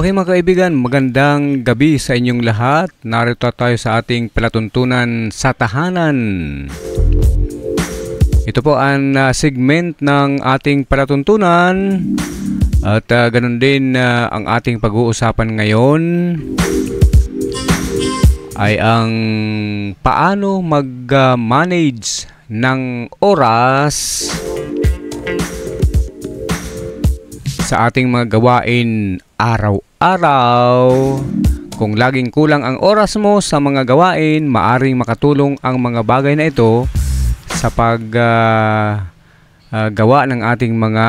Okay mga kaibigan, magandang gabi sa inyong lahat. Narito tayo sa ating palatuntunan sa tahanan. Ito po ang segment ng ating palatuntunan at ganun din ang ating pag-uusapan ngayon ay ang paano mag-manage ng oras sa ating mga gawain araw-araw. Kung laging kulang ang oras mo sa mga gawain, maaring makatulong ang mga bagay na ito sa paggawa ng ating mga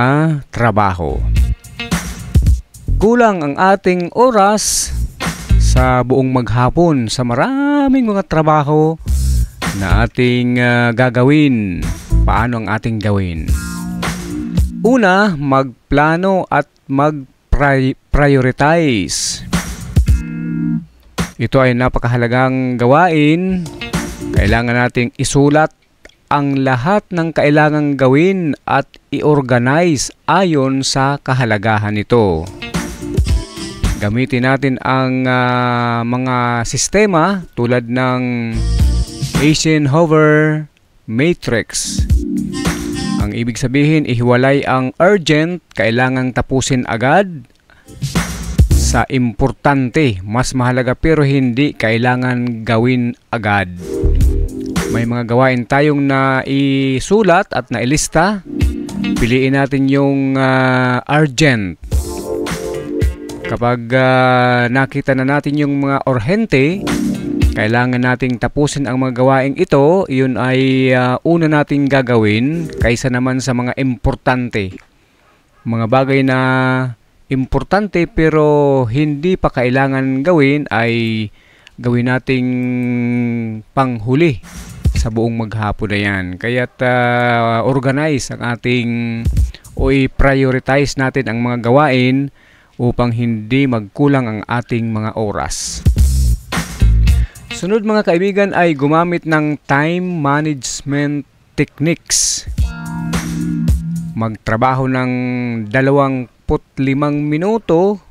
trabaho. Kulang ang ating oras sa buong maghapon sa maraming mga trabaho na ating gagawin. Paano ang ating gawin? Una, magplano at mag-prioritize. Ito ay napakahalagang gawain. Kailangan nating isulat ang lahat ng kailangang gawin at i-organize ayon sa kahalagahan nito. Gamitin natin ang mga sistema tulad ng Eisenhower Matrix. Ang ibig sabihin, ihiwalay ang urgent, kailangang tapusin agad, sa importante, mas mahalaga pero hindi kailangan gawin agad. May mga gawain tayong naisulat at nailista. Piliin natin yung urgent. Kapag nakita na natin yung mga urgente, kailangan nating tapusin ang mga gawaing ito. Yun ay una nating gagawin kaysa naman sa mga importante. Mga bagay na importante pero hindi pa kailangan gawin ay gawin nating panghuli sa buong maghapon na yan. Kaya't organize ang ating o i-prioritize natin ang mga gawain upang hindi magkulang ang ating mga oras. Sunod mga kaibigan ay gumamit ng time management techniques. Magtrabaho ng 25 minuto,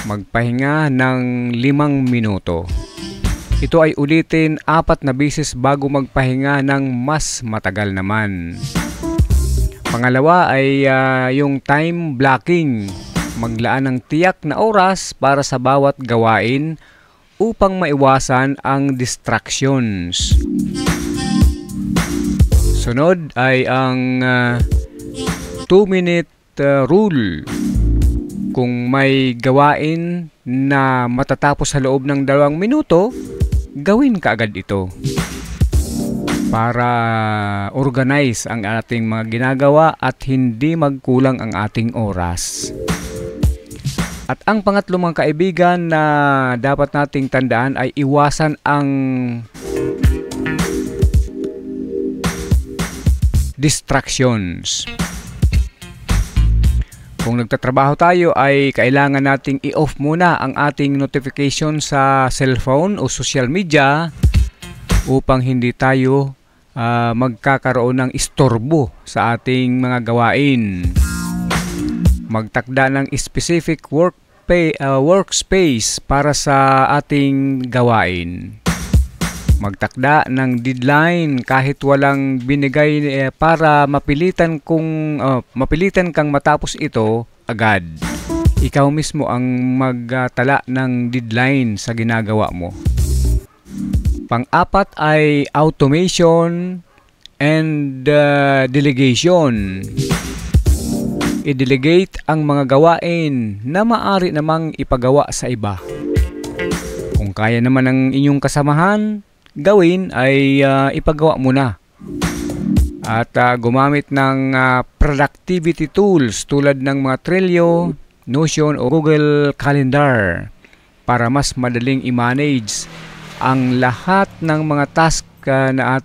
magpahinga ng 5 minuto. Ito ay ulitin 4 na beses bago magpahinga ng mas matagal naman. Pangalawa ay yung time blocking. Maglaan ng tiyak na oras para sa bawat gawain upang maiwasan ang distractions. Sunod ay ang 2-minute rule. Kung may gawain na matatapos sa loob ng 2 minuto, gawin kaagad ito para organize ang ating mga ginagawa at hindi magkulang ang ating oras. At ang pangatlo mga kaibigan na dapat nating tandaan ay iwasan ang distractions. Kung nagtatrabaho tayo ay kailangan nating i-off muna ang ating notification sa cellphone o social media upang hindi tayo magkakaroon ng istorbo sa ating mga gawain. Magtakda ng specific workspace para sa ating gawain. Magtakda ng deadline kahit walang binigay para mapilitan kang matapos ito agad. Ikaw mismo ang magtala ng deadline sa ginagawa mo. Pang-apat ay automation and delegation. I-delegate ang mga gawain na maaari namang ipagawa sa iba. Kung kaya naman ng inyong kasamahan gawin ay ipagawa mo na. At gumamit ng productivity tools tulad ng mga Trello, Notion o Google Calendar para mas madaling i-manage ang lahat ng mga task na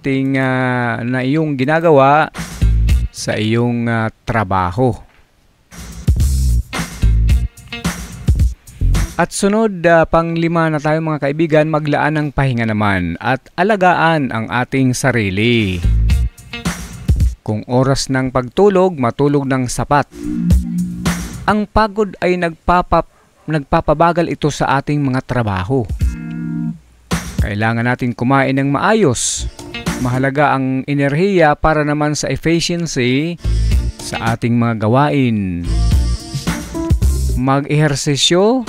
iyong ginagawa sa iyong trabaho. At sunod, pang-5 na tayo mga kaibigan, maglaan ng pahinga naman at alagaan ang ating sarili. Kung oras ng pagtulog, matulog ng sapat. Ang pagod ay nagpapabagal ito sa ating mga trabaho. Kailangan natin kumain ng maayos. Mahalaga ang enerhiya para naman sa efficiency sa ating mga gawain. Mag-ehersisyo,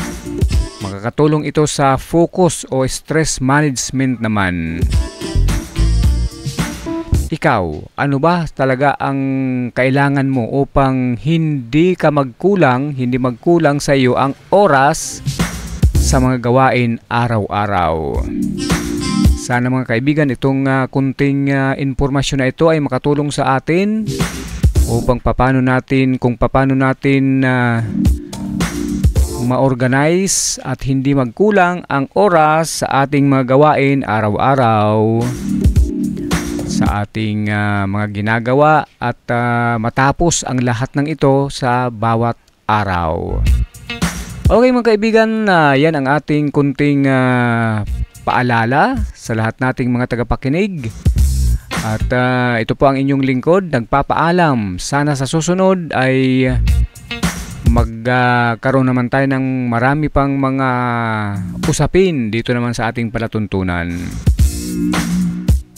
makakatulong ito sa focus o stress management naman. Ikaw, ano ba talaga ang kailangan mo upang hindi magkulang sa iyo ang oras sa mga gawain araw-araw? Sana mga kaibigan, itong kunting impormasyon na ito ay makatulong sa atin upang paano natin ma-organize at hindi magkulang ang oras sa ating mga gawain araw-araw, sa ating mga ginagawa at matapos ang lahat ng ito sa bawat araw. Okay mga kaibigan, yan ang ating kunting paalala sa lahat nating mga tagapakinig. At ito po ang inyong lingkod, nagpapaalam. Sana sa susunod ay magkaroon naman tayo ng marami pang mga usapin dito naman sa ating palatuntunan.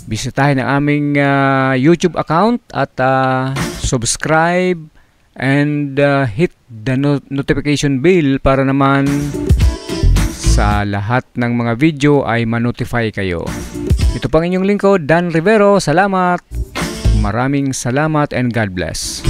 Bisitahin ang aming YouTube account at subscribe and hit the notification bell para naman sa lahat ng mga video ay ma-notify kayo. Ito pang inyong lingkod, Dan Rivero. Salamat. Maraming salamat and God bless.